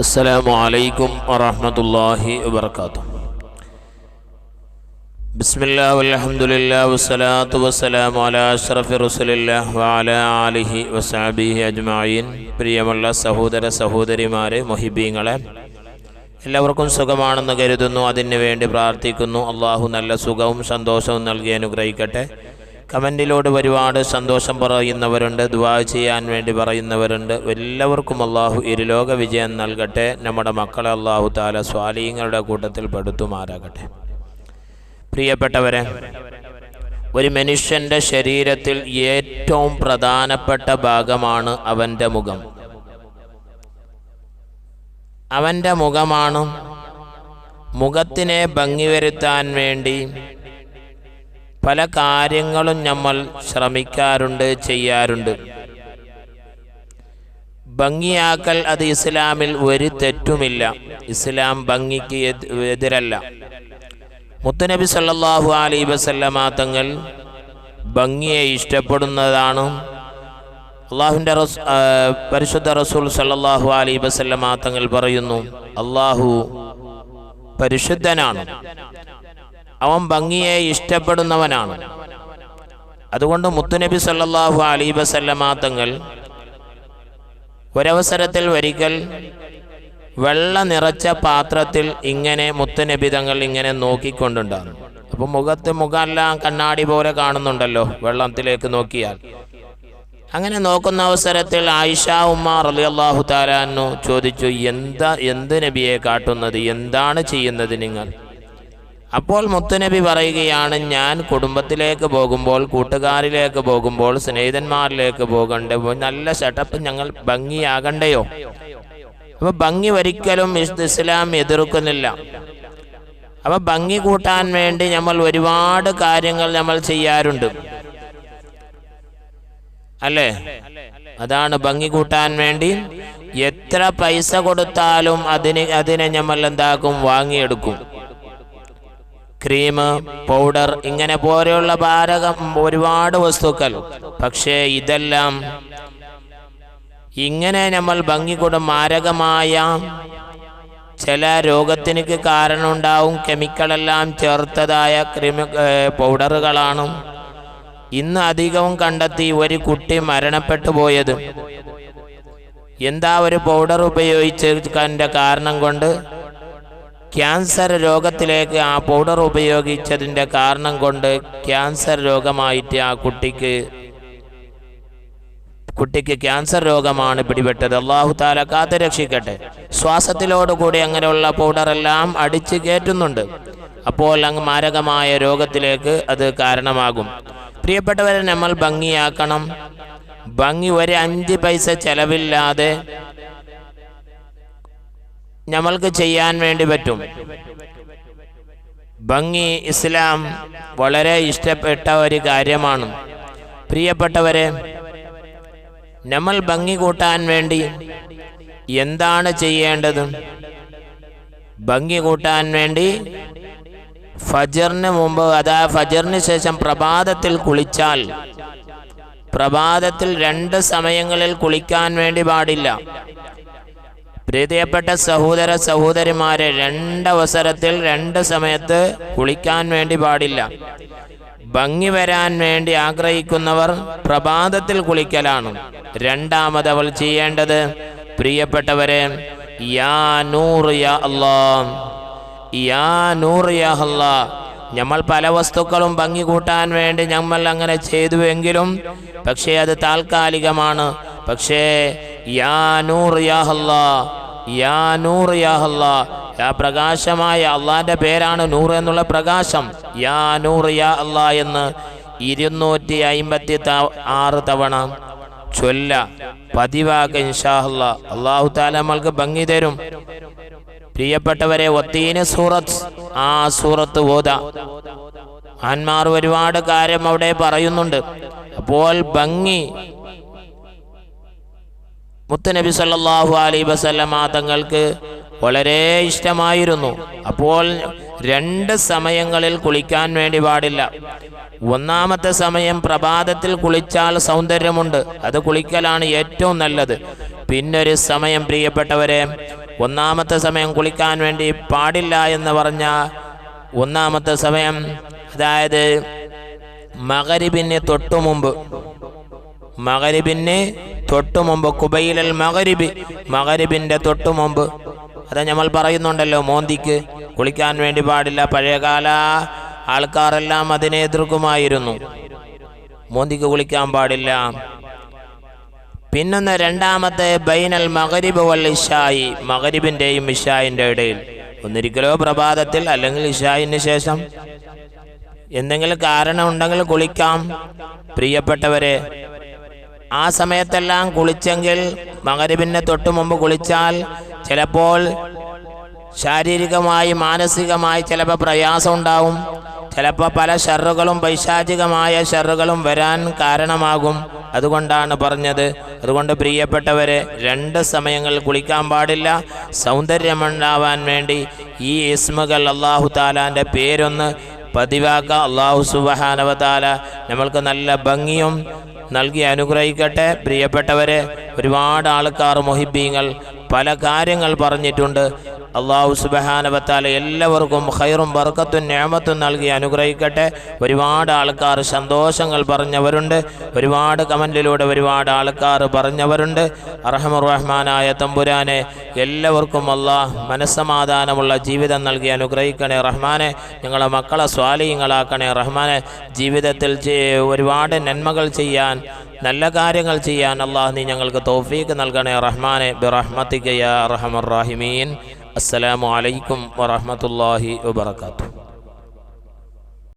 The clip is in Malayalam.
അസ്സലാമു അലൈക്കും വറഹ്മത്തുള്ളാഹി വബറകാതുഹു. ബിസ്മില്ലാഹി വൽഹംദുലില്ലാഹി വസ്സലാത്തു വസ്സലാമു അലാ അഷ്റഫി റസൂലില്ലാഹി വഅലാ ആലിഹി വസഹ്ബിഹി അജ്മഈൻ. പ്രിയമുള്ള സഹോദര സഹോദരിമാരെ, മുഹിബീങ്ങളെ, എല്ലാവർക്കും സുഖമാണെന്ന് കരുതുന്നു. അതിനു വേണ്ടി പ്രാർത്ഥിക്കുന്നു. അള്ളാഹു നല്ല സുഖവും സന്തോഷവും നൽകി അനുഗ്രഹിക്കട്ടെ. കമൻറ്റിലൂടെ ഒരുപാട് സന്തോഷം പറയുന്നവരുണ്ട്, ദുആ ചെയ്യാൻ വേണ്ടി പറയുന്നവരുണ്ട്. എല്ലാവർക്കും അള്ളാഹു ഇരുലോക വിജയം നൽകട്ടെ. നമ്മുടെ മക്കളെ അള്ളാഹു തആല സ്വാലിഹീങ്ങളുടെ കൂട്ടത്തിൽ പെടുത്തുമാറാകട്ടെ. പ്രിയപ്പെട്ടവരെ, ഒരു മനുഷ്യൻ്റെ ശരീരത്തിൽ ഏറ്റവും പ്രധാനപ്പെട്ട ഭാഗമാണ് അവൻ്റെ മുഖം. അവൻ്റെ മുഖമാണ്. മുഖത്തിനെ ഭംഗി വരുത്താൻ വേണ്ടി പല കാര്യങ്ങളും നമ്മൾ ശ്രമിക്കാറുണ്ട്, ചെയ്യാറുണ്ട്. ഭംഗിയാക്കൽ അത് ഇസ്ലാമിൽ ഒരു തെറ്റുമില്ല. ഇസ്ലാം ഭംഗിക്ക് എതിരല്ല. മുത്തുനബി സല്ലല്ലാഹു അലൈഹി വസല്ലമ തങ്ങൾ ഭംഗിയെ ഇഷ്ടപ്പെടുന്നതാണ്. അള്ളാഹുവിൻ്റെ പരിശുദ്ധ റസൂൽ സല്ലല്ലാഹു അലൈഹി വസല്ലമ തങ്ങൾ പറയുന്നു, അള്ളാഹു പരിശുദ്ധനാണ്, അവൻ ഭംഗിയെ ഇഷ്ടപ്പെടുന്നവനാണ്. അതുകൊണ്ട് മുത്തുനബി സല്ലല്ലാഹു അലൈഹി വസല്ലമ തങ്ങൾ ഒരവസരത്തിൽ ഒരിക്കൽ വെള്ള നിറച്ച പാത്രത്തിൽ ഇങ്ങനെ മുത്തുനബി തങ്ങൾ ഇങ്ങനെ നോക്കിക്കൊണ്ടുണ്ടാകും. അപ്പം മുഖമെല്ലാം കണ്ണാടി പോലെ കാണുന്നുണ്ടല്ലോ വെള്ളത്തിലേക്ക് നോക്കിയാൽ. അങ്ങനെ നോക്കുന്ന അവസരത്തിൽ ആയിഷ ഉമ്മ റളിയല്ലാഹു തആല അൻഹു ചോദിച്ചു, എന്ത് നബിയെ കാട്ടുന്നത്, എന്താണ് ചെയ്യുന്നത് നിങ്ങൾ? അപ്പോൾ മുത്തുനബി പറയുകയാണ്, ഞാൻ കുടുംബത്തിലേക്ക് പോകുമ്പോൾ, കൂട്ടുകാരിലേക്ക് പോകുമ്പോൾ, സ്നേഹിതന്മാരിലേക്ക് പോകണ്ടേ, നല്ല സെറ്റപ്പ് ഞങ്ങൾ ഭംഗിയാകണ്ടയോ? അപ്പോൾ ഭംഗി ഒരിക്കലും ഇസ്ലാം എതിർക്കുന്നില്ല. അപ്പോൾ ഭംഗി കൂട്ടാൻ വേണ്ടി നമ്മൾ ഒരുപാട് കാര്യങ്ങൾ നമ്മൾ ചെയ്യാറുണ്ട്, അല്ലേ? അതാണ് ഭംഗി കൂട്ടാൻ വേണ്ടി എത്ര പൈസ കൊടുത്താലും അതിനെ നമ്മൾ എന്താക്കും, വാങ്ങിയെടുക്കും. ക്രീം, പൗഡർ, ഇങ്ങനെ പോലെയുള്ള ഒരുപാട് വസ്തുക്കൾ. പക്ഷേ ഇതെല്ലാം ഇങ്ങനെ നമ്മൾ ഭംഗി കൂടെ മാരകമായ ചില രോഗത്തിന് കാരണമുണ്ടാവും. കെമിക്കലെല്ലാം ചേർത്തതായ പൗഡറുകളാണ്. ഇന്ന് അധികവും കണ്ടെത്തി ഒരു കുട്ടി മരണപ്പെട്ടു പോയത് എന്താ, ഒരു പൗഡർ ഉപയോഗിച്ചതിൻ്റെ കാരണം കൊണ്ട് ക്യാൻസർ രോഗത്തിലേക്ക് ആ പൗഡർ ഉപയോഗിച്ചതിൻ്റെ കാരണം കൊണ്ട് ക്യാൻസർ രോഗമായിട്ട് ആ കുട്ടിക്ക് ക്യാൻസർ രോഗമാണ് പിടിപെട്ടത്. അല്ലാഹു തആല കാത്ത് രക്ഷിക്കട്ടെ. ശ്വാസത്തിലോടുകൂടി അങ്ങനെയുള്ള പൗഡറെല്ലാം അടിച്ചു കയറ്റുന്നുണ്ട്. അപ്പോൾ അങ്ങ് മാരകമായ രോഗത്തിലേക്ക് അത് കാരണമാകും. പ്രിയപ്പെട്ടവരെ, നമ്മൾ ഭംഗിയാക്കണം. ഭംഗി ഒരു 5 പൈസ ചെലവില്ലാതെ നമ്മൾക്ക് ചെയ്യാൻ വേണ്ടി പറ്റും. ഭംഗി ഇസ്ലാം വളരെ ഇഷ്ടപ്പെട്ട ഒരു കാര്യമാണ്. പ്രിയപ്പെട്ടവരെ, നമ്മൾ ഭംഗി കൂട്ടാൻ വേണ്ടി എന്താണ് ചെയ്യേണ്ടത്? ഭംഗി കൂട്ടാൻ വേണ്ടി ഫജറിന് മുമ്പ്, ഫജറിന് ശേഷം പ്രഭാതത്തിൽ കുളിച്ചാൽ, പ്രഭാതത്തിൽ 2 സമയങ്ങളിൽ കുളിക്കാൻ വേണ്ടി പാടില്ല. പ്രിയപ്പെട്ട സഹോദര സഹോദരിമാരെ, 2 അവസരത്തിൽ 2 സമയത്ത് കുളിക്കാൻ വേണ്ടി പാടില്ല. ഭംഗി വരാൻ വേണ്ടി ആഗ്രഹിക്കുന്നവർ പ്രഭാതത്തിൽ കുളിക്കലാണ്. രണ്ടാമത് അവൾ ചെയ്യേണ്ടത്, പ്രിയപ്പെട്ടവരെ, യാ നൂർ യാ അല്ലാഹ്, യാ നൂർ യാ അല്ലാഹ്. നമ്മൾ പല വസ്തുക്കളും ഭംഗി കൂട്ടാൻ വേണ്ടി നമ്മൾ അങ്ങനെ ചെയ്തുവെങ്കിലും പക്ഷേ അത് താൽക്കാലികമാണ്. പക്ഷേ യാ നൂർ യാ അല്ലാഹ്, യാ നൂർ യാ അല്ലാഹ്, യാ പ്രകാശമായ അള്ളാന്റെ പേരാണ് നൂർ എന്നുള്ള പ്രകാശം. യാ നൂർ യാ അല്ലാഹ് എന്ന് 256 തവണ ചൊല്ല, പതിവാക്ക. ഇൻഷാ അല്ലാഹ് അല്ലാഹു തആല നമ്മൾക്ക് ഭംഗി തരും. പ്രിയപ്പെട്ടവരെ, വത്തീന് സൂറത്ത്, ആ സൂറത്ത് ഓതാ. മഹാന്മാർ ഒരുപാട് കാര്യം അവിടെ പറയുന്നുണ്ട്. അപ്പോൾ ഭംഗി മുത്തുനബി സല്ലല്ലാഹു അലൈഹി വസല്ലമ തങ്ങൾക്ക് വളരെ ഇഷ്ടമായിരുന്നു. അപ്പോൾ 2 സമയങ്ങളിൽ കുളിക്കാൻ വേണ്ടി പാടില്ല. ഒന്നാമത്തെ സമയം പ്രഭാതത്തിൽ കുളിച്ചാൽ സൗന്ദര്യമുണ്ട്, അത് കുളിക്കലാണ് ഏറ്റവും നല്ലത്. പിന്നൊരു സമയം പ്രിയപ്പെട്ടവരെ, ഒന്നാമത്തെ സമയം കുളിക്കാൻ വേണ്ടി പാടില്ല എന്ന് പറഞ്ഞ ഒന്നാമത്തെ സമയം, അതായത് മഗ്രിബിന് തൊട്ടു മുമ്പ് കുബൈലൽ മഗ്രിബി, മഗ്രിബിൻ്റെ തൊട്ടു മുമ്പ്. അത് നമ്മൾ പറയുന്നുണ്ടല്ലോ, മോന്തിക്ക് കുളിക്കാൻ വേണ്ടി പാടില്ല. പഴയകാല ആൾക്കാരെല്ലാം അതിനെ എതിർക്കുമായിരുന്നു, മോന്തിക്ക് കുളിക്കാൻ പാടില്ല. പിന്നൊന്ന് രണ്ടാമത്തെ ബൈനൽ മഗ്രിബ് വൽ ഇശായി, മഗ്രിബിൻ്റെയും ഇശായിൻ്റെ ഇടയിൽ, ഒന്നിരിക്കലോ പ്രഭാതത്തിൽ അല്ലെങ്കിൽ ഇശായിന് ശേഷം. എന്തെങ്കിലും കാരണം ഉണ്ടെങ്കിൽ കുളിക്കാം. പ്രിയപ്പെട്ടവരെ, ആ സമയത്തെല്ലാം കുളിച്ചെങ്കിൽ മഗ്രിബിന് തൊട്ട് മുമ്പ് കുളിച്ചാൽ ചിലപ്പോൾ ശാരീരികമായി മാനസികമായി ചിലപ്പോൾ പ്രയാസം ഉണ്ടാവും. ചിലപ്പോൾ പല ഷർറുകളും പൈശാചികമായ ഷർറുകളും വരാൻ കാരണമാകും. അതുകൊണ്ടാണ് പറഞ്ഞത്. അതുകൊണ്ട് പ്രിയപ്പെട്ടവരെ, 2 സമയങ്ങളിൽ കുളിക്കാൻ പാടില്ല. സൗന്ദര്യമുണ്ടാവാൻ വേണ്ടി ഈ ഇസ്മുകൾ അല്ലാഹു തആലാൻ്റെ പേരൊന്ന് പതിവാക്കുക. അല്ലാഹു സുബ്ഹാനഹു വ തആല നമ്മൾക്ക് നല്ല ഭംഗിയും നൽകി അനുഗ്രഹിക്കട്ടെ. പ്രിയപ്പെട്ടവരെ, ഒരുപാട് ആൾക്കാർ മുഹിബ്ബീങ്ങൾ പല കാര്യങ്ങൾ പറഞ്ഞിട്ടുണ്ട്. അല്ലാഹു സുബ്ഹാനഹു വ തആല എല്ലാവർക്കും ഖൈറും ബർക്കത്തും നിഅമത്തും നൽകി അനുഗ്രഹിക്കട്ടെ. ഒരുപാട് ആൾക്കാർ സന്തോഷങ്ങൾ പറഞ്ഞവരുണ്ട്, ഒരുപാട് കമൻറ്റിലൂടെ ഒരുപാട് ആൾക്കാർ പറഞ്ഞവരുണ്ട്. അർഹമർ റഹ്മാനായ തമ്പുരാനെ, എല്ലാവർക്കും അല്ലാഹ് മനസ്സമാധാനമുള്ള ജീവിതം നൽകി അനുഗ്രഹിക്കണേ റഹ്മാനെ. ഞങ്ങളെ മക്കളെ സ്വാലിഹീങ്ങളാക്കണേ റഹ്മാനെ. ജീവിതത്തിൽ ഒരുപാട് നന്മകൾ ചെയ്യാൻ, നല്ല കാര്യങ്ങൾ ചെയ്യാൻ അല്ലാഹ് നീ ഞങ്ങൾക്ക് തൗഫീഖ് നൽകണേ റഹ്മാനെ. ബിറഹ്മതിക യാ അർഹമർ റഹീമീൻ. അസ്സലാമു അലൈക്കും വറഹ്മത്തുള്ളാഹി വബറകാതുഹു.